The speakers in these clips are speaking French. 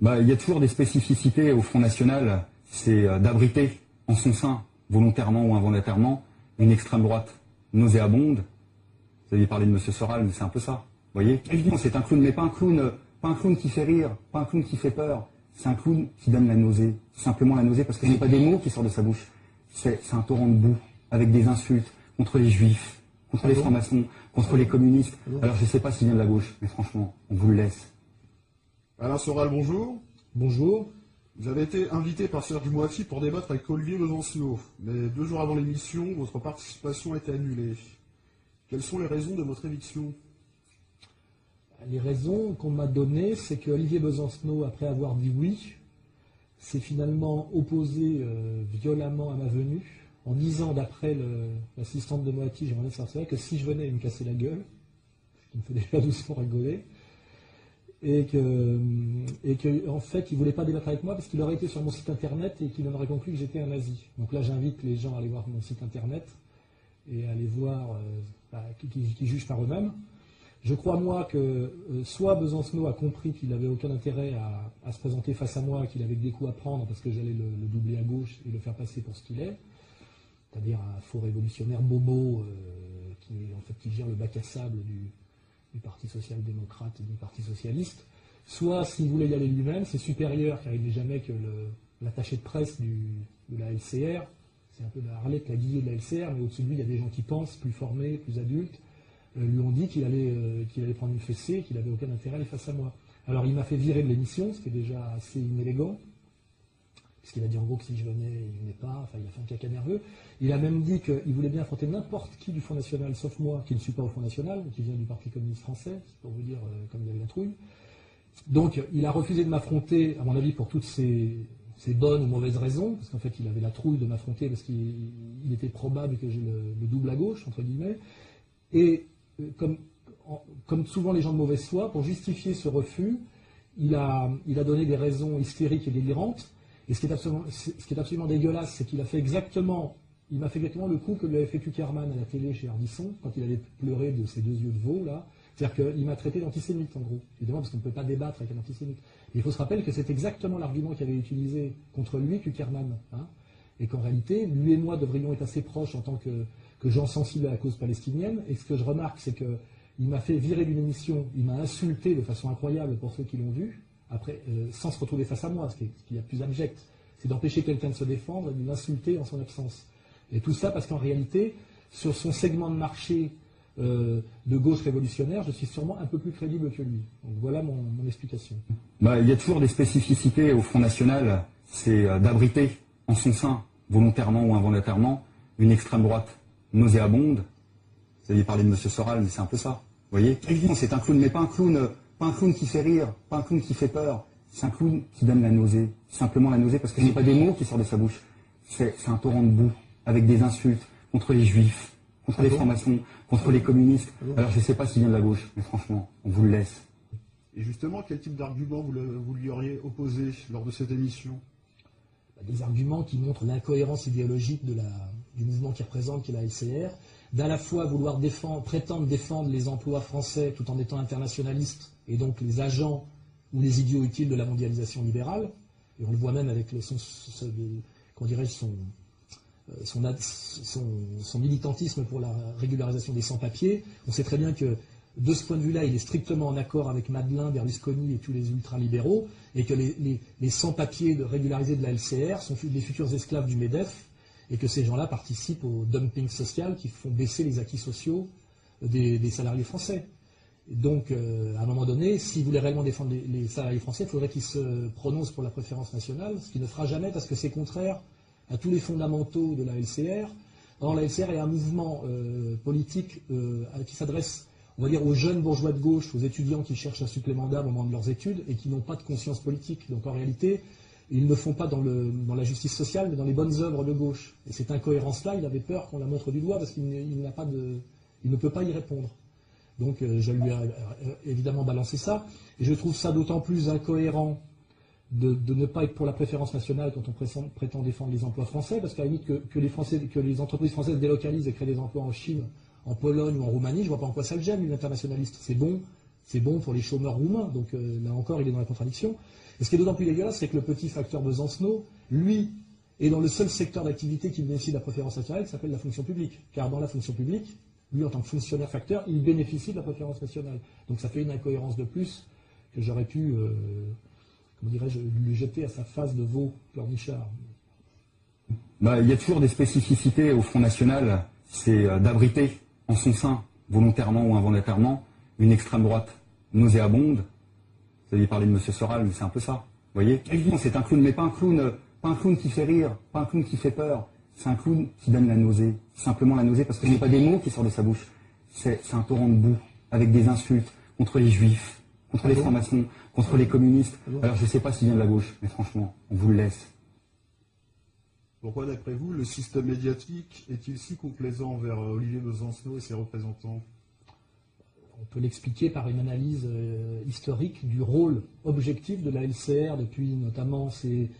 Il y a toujours des spécificités au Front National, c'est d'abriter en son sein, volontairement ou involontairement, une extrême droite nauséabonde. Vous aviez parlé de M. Soral, mais c'est un peu ça. Vous voyez, évidemment, c'est un clown, mais pas un clown qui fait rire, pas un clown qui fait peur. C'est un clown qui donne la nausée, simplement la nausée, parce que ce n'est pas des mots qui sortent de sa bouche. C'est un torrent de boue, avec des insultes contre les juifs, contre les francs-maçons, contre les communistes. Alors je ne sais pas s'il vient de la gauche, mais franchement, on vous le laisse. Alain Soral, bonjour. Bonjour. Vous avez été invité par Serge Moati pour débattre avec Olivier Besancenot. Mais 2 jours avant l'émission, votre participation a été annulée. Quelles sont les raisons de votre éviction? Les raisons qu'on m'a données, c'est que Olivier Besancenot, après avoir dit oui, s'est finalement opposé violemment à ma venue, en disant, d'après l'assistante de Moati, Jean-René Sarcey, que si je venais, il me cassait la gueule, ce qui me fait déjà doucement rigoler, et que en fait, il ne voulait pas débattre avec moi parce qu'il aurait été sur mon site internet et qu'il en aurait conclu que j'étais un nazi. Donc là, j'invite les gens à aller voir mon site internet et à aller voir, qui jugent par eux-mêmes. Je crois, moi, que soit Besancenot a compris qu'il n'avait aucun intérêt à se présenter face à moi, qu'il avait des coups à prendre parce que j'allais le doubler à gauche et le faire passer pour ce qu'il est, c'est-à-dire un faux révolutionnaire bobo qui gère le bac à sable du Parti social-démocrate et du Parti socialiste, soit, s'il voulait y aller lui-même, c'est supérieur, car il n'est jamais que l'attaché de presse de la LCR, c'est un peu la Arlette, la Guillet de la LCR, mais au-dessus de lui, il y a des gens qui pensent, plus formés, plus adultes, lui ont dit qu'il allait prendre une fessée, qu'il n'avait aucun intérêt à aller face à moi. Alors il m'a fait virer de l'émission, ce qui est déjà assez inélégant, puisqu'il a dit en gros que si je venais, il venait pas, enfin il a fait un caca nerveux. Il a même dit qu'il voulait bien affronter n'importe qui du Front National, sauf moi, qui ne suis pas au Front National, qui vient du Parti communiste français, c'est pour vous dire comme il avait la trouille. Donc il a refusé de m'affronter, à mon avis, pour toutes ces bonnes ou mauvaises raisons, parce qu'en fait il avait la trouille de m'affronter, parce qu'il était probable que j'ai le double à gauche, entre guillemets, et comme souvent les gens de mauvaise foi, pour justifier ce refus, il a donné des raisons hystériques et délirantes. Et ce qui est absolument dégueulasse, c'est qu'il m'a fait exactement le coup que lui avait fait Kuckerman à la télé chez Ardisson, quand il avait pleuré de ses 2 yeux de veau, là. C'est-à-dire qu'il m'a traité d'antisémite, en gros. Évidemment, parce qu'on ne peut pas débattre avec un antisémite. Et il faut se rappeler que c'est exactement l'argument qu'il avait utilisé contre lui, Kuckerman. Et qu'en réalité, lui et moi devrions être assez proches en tant que gens sensibles à la cause palestinienne. Et ce que je remarque, c'est qu'il m'a fait virer d'une émission, il m'a insulté de façon incroyable pour ceux qui l'ont vu, après, sans se retrouver face à moi. Ce qui est plus abject, c'est d'empêcher quelqu'un de se défendre et de l'insulter en son absence. Et tout ça parce qu'en réalité, sur son segment de marché de gauche révolutionnaire, je suis sûrement un peu plus crédible que lui. Donc voilà mon explication. Il y a toujours des spécificités au Front National, c'est d'abriter en son sein, volontairement ou involontairement, une extrême droite nauséabonde. Vous aviez parlé de M. Soral, mais c'est un peu ça. Vous voyez, évidemment, c'est un clown, mais pas un clown qui fait rire, pas un clown qui fait peur. C'est un clown qui donne la nausée, simplement la nausée, parce que ce n'est pas des mots qui sortent de sa bouche. C'est un torrent de boue, avec des insultes contre les juifs, contre les francs-maçons, contre les communistes. Alors je ne sais pas s'il vient de la gauche, mais franchement, on vous le laisse. Et justement, quel type d'argument vous lui auriez opposé lors de cette émission? Des arguments qui montrent l'incohérence idéologique du mouvement qu'il représente, qui est la LCR, d'à la fois vouloir prétendre défendre les emplois français tout en étant internationaliste, et donc les agents ou les idiots utiles de la mondialisation libérale, et on le voit même avec son militantisme pour la régularisation des sans-papiers. On sait très bien que de ce point de vue-là, il est strictement en accord avec Madeleine, Berlusconi et tous les ultralibéraux, et que les sans-papiers régularisés de la LCR sont les futurs esclaves du MEDEF, et que ces gens-là participent au dumping social qui font baisser les acquis sociaux des salariés français. Donc, à un moment donné, s'il voulait réellement défendre les salariés français, il faudrait qu'il se prononce pour la préférence nationale, ce qu'il ne fera jamais parce que c'est contraire à tous les fondamentaux de la LCR. Or, la LCR est un mouvement politique qui s'adresse, on va dire, aux jeunes bourgeois de gauche, aux étudiants qui cherchent un supplément d'âme au moment de leurs études et qui n'ont pas de conscience politique. Donc, en réalité, ils ne font pas dans la justice sociale, mais dans les bonnes œuvres de gauche. Et cette incohérence-là, il avait peur qu'on la montre du doigt parce qu'il ne peut pas y répondre. Donc je lui ai évidemment balancé ça. Et je trouve ça d'autant plus incohérent de ne pas être pour la préférence nationale quand on prétend défendre les emplois français, parce qu'à la limite que les entreprises françaises délocalisent et créent des emplois en Chine, en Pologne ou en Roumanie, je ne vois pas en quoi ça le gêne, une internationaliste. C'est bon, c'est bon pour les chômeurs roumains. Donc là encore, il est dans la contradiction. Et ce qui est d'autant plus dégueulasse, c'est que le petit facteur Besancenot, lui, est dans le seul secteur d'activité qui bénéficie de la préférence nationale, qui s'appelle la fonction publique. Car dans la fonction publique, lui, en tant que fonctionnaire facteur, il bénéficie de la préférence nationale. Donc ça fait une incohérence de plus que j'aurais pu, comment dirais-je, lui jeter à sa face de veau pleurnichard. Il y a toujours des spécificités au Front National, c'est d'abriter en son sein, volontairement ou involontairement, une extrême droite nauséabonde. Vous aviez parlé de M. Soral, mais c'est un peu ça. Vous voyez, c'est un clown, mais pas un clown qui fait rire, pas un clown qui fait peur. C'est un clown qui donne la nausée, simplement la nausée, parce que ce n'est pas des mots qui sortent de sa bouche. C'est un torrent de boue, avec des insultes contre les juifs, contre les francs-maçons, contre les communistes. Alors je ne sais pas s'il vient de la gauche, mais franchement, on vous le laisse. Pourquoi, d'après vous, le système médiatique est-il si complaisant envers Olivier Besancenot et ses représentants? On peut l'expliquer par une analyse historique du rôle objectif de la LCR depuis notamment ces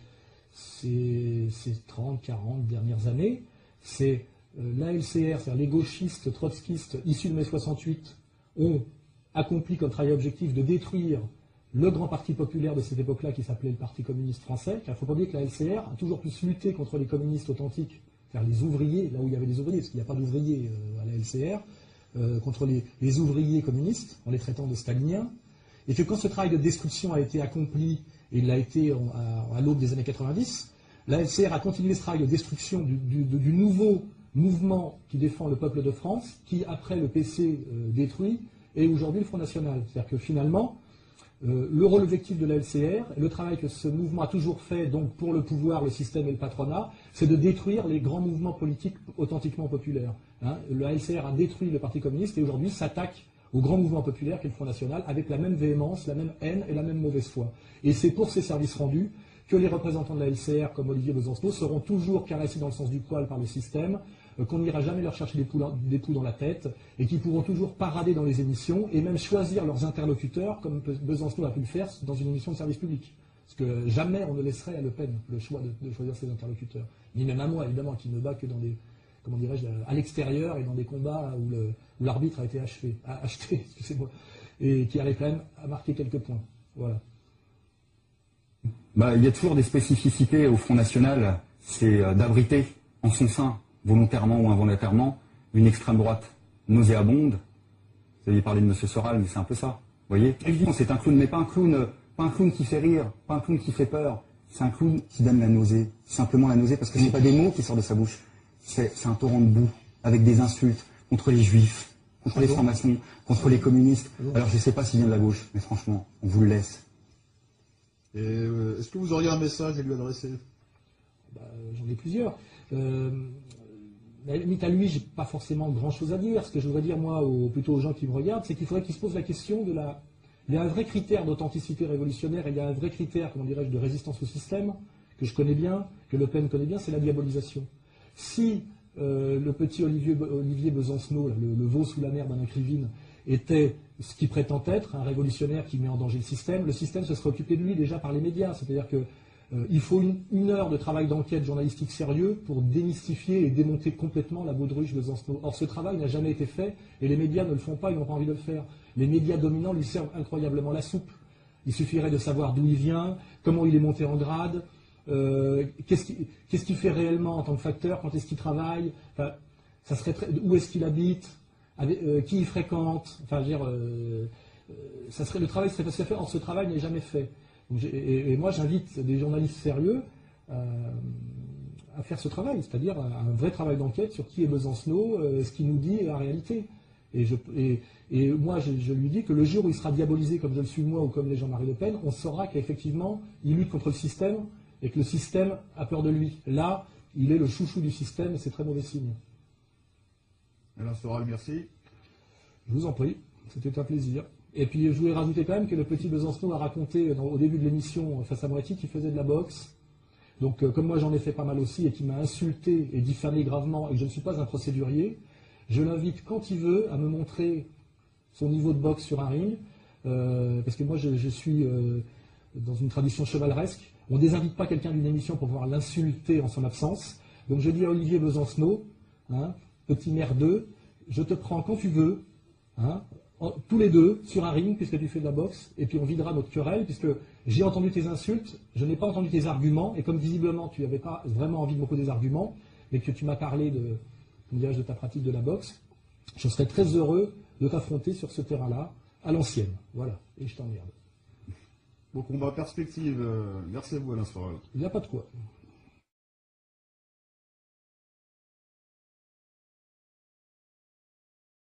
30, 40 dernières années. C'est la LCR, c'est-à-dire les gauchistes, trotskistes issus de mai 68, ont accompli comme travail objectif de détruire le grand parti populaire de cette époque-là qui s'appelait le Parti communiste français. Car il faut pas oublier que la LCR a toujours plus lutté contre les communistes authentiques, c'est-à-dire les ouvriers, là où il y avait des ouvriers, parce qu'il n'y a pas d'ouvriers à la LCR, contre les ouvriers communistes, en les traitant de staliniens, et que quand ce travail de destruction a été accompli, et il l'a été à l'aube des années 90, la LCR a continué ce travail de destruction du nouveau mouvement qui défend le peuple de France, qui, après le PC détruit, est aujourd'hui le Front National. C'est-à-dire que finalement, le rôle objectif de la LCR, et le travail que ce mouvement a toujours fait donc pour le pouvoir, le système et le patronat, c'est de détruire les grands mouvements politiques authentiquement populaires. La LCR a détruit le Parti communiste et aujourd'hui s'attaque au grand mouvement populaire qu'est le Front National avec la même véhémence, la même haine et la même mauvaise foi. Et c'est pour ces services rendus que les représentants de la LCR, comme Olivier Besancenot, seront toujours caressés dans le sens du poil par le système, qu'on n'ira jamais leur chercher des poux dans la tête, et qui pourront toujours parader dans les émissions, et même choisir leurs interlocuteurs, comme Besancenot a pu le faire dans une émission de service public. Parce que jamais on ne laisserait à Le Pen le choix de choisir ses interlocuteurs. Ni même à moi, évidemment, qui ne bat que dans des, comment dirais-je, à l'extérieur et dans des combats où l'arbitre a été acheté, excusez-moi, et qui arrive quand même à marquer quelques points. Voilà. Il y a toujours des spécificités au Front National, c'est d'abriter en son sein, volontairement ou involontairement, une extrême droite nauséabonde. Vous aviez parlé de M. Soral, mais c'est un peu ça. Vous voyez, c'est un clown, mais pas un clown qui fait rire, pas un clown qui fait peur. C'est un clown qui donne la nausée, simplement la nausée, parce que ce n'est pas des mots qui sortent de sa bouche. C'est un torrent de boue, avec des insultes contre les juifs, contre les francs-maçons, contre les communistes. Alors je ne sais pas s'il vient de la gauche, mais franchement, on vous le laisse. Et est-ce que vous auriez un message à lui adresser? J'en ai plusieurs. À lui, j'ai pas forcément grand-chose à dire. Ce que je voudrais dire, moi, plutôt aux gens qui me regardent, c'est qu'il faudrait qu'ils se posent la question de la... Il y a un vrai critère d'authenticité révolutionnaire et il y a un vrai critère, comment dirais-je, de résistance au système, que je connais bien, que Le Pen connaît bien, c'est la diabolisation. Si le petit Olivier Besancenot, le veau sous la mer d'un Crivine, était ce qu'il prétend être, un révolutionnaire qui met en danger le système se serait occupé de lui déjà par les médias. C'est-à-dire que il faut une heure de travail d'enquête journalistique sérieux pour démystifier et démonter complètement la baudruche de Besancenot. Or, ce travail n'a jamais été fait et les médias ne le font pas, ils n'ont pas envie de le faire. Les médias dominants lui servent incroyablement la soupe. Il suffirait de savoir d'où il vient, comment il est monté en grade, qu'est-ce qu'il fait réellement en tant que facteur, quand est-ce qu'il travaille, enfin, ça serait où est-ce qu'il habite, qui il fréquente, enfin, je veux dire, le travail serait facile à faire, or ce travail n'est jamais fait. Et moi, j'invite des journalistes sérieux à faire ce travail, c'est-à-dire un vrai travail d'enquête sur qui est Besancenot, ce qu'il nous dit et la réalité. Et moi, je lui dis que le jour où il sera diabolisé comme je le suis moi ou comme les Jean-Marie Le Pen, on saura qu'effectivement, il lutte contre le système et que le système a peur de lui. Là, il est le chouchou du système et c'est très mauvais signe. Alain Soral, merci. Je vous en prie, c'était un plaisir. Et puis je voulais rajouter quand même que le petit Besancenot a raconté au début de l'émission face à Moiti qu'il faisait de la boxe. Donc comme moi j'en ai fait pas mal aussi et qui m'a insulté et diffamé gravement et que je ne suis pas un procédurier, je l'invite quand il veut à me montrer son niveau de boxe sur un ring, parce que moi je suis dans une tradition chevaleresque. On ne désinvite pas quelqu'un d'une émission pour pouvoir l'insulter en son absence. Donc je dis à Olivier Besancenot, petit merdeux, je te prends quand tu veux, tous les deux, sur un ring, puisque tu fais de la boxe, et puis on videra notre querelle, puisque j'ai entendu tes insultes, je n'ai pas entendu tes arguments, et comme visiblement tu n'avais pas vraiment envie de m'opposer des arguments, mais que tu m'as parlé de ta pratique de la boxe, je serais très heureux de t'affronter sur ce terrain-là, à l'ancienne. Voilà, et je t'emmerde. Bon combat perspective. Merci à vous Alain Soral. Il n'y a pas de quoi.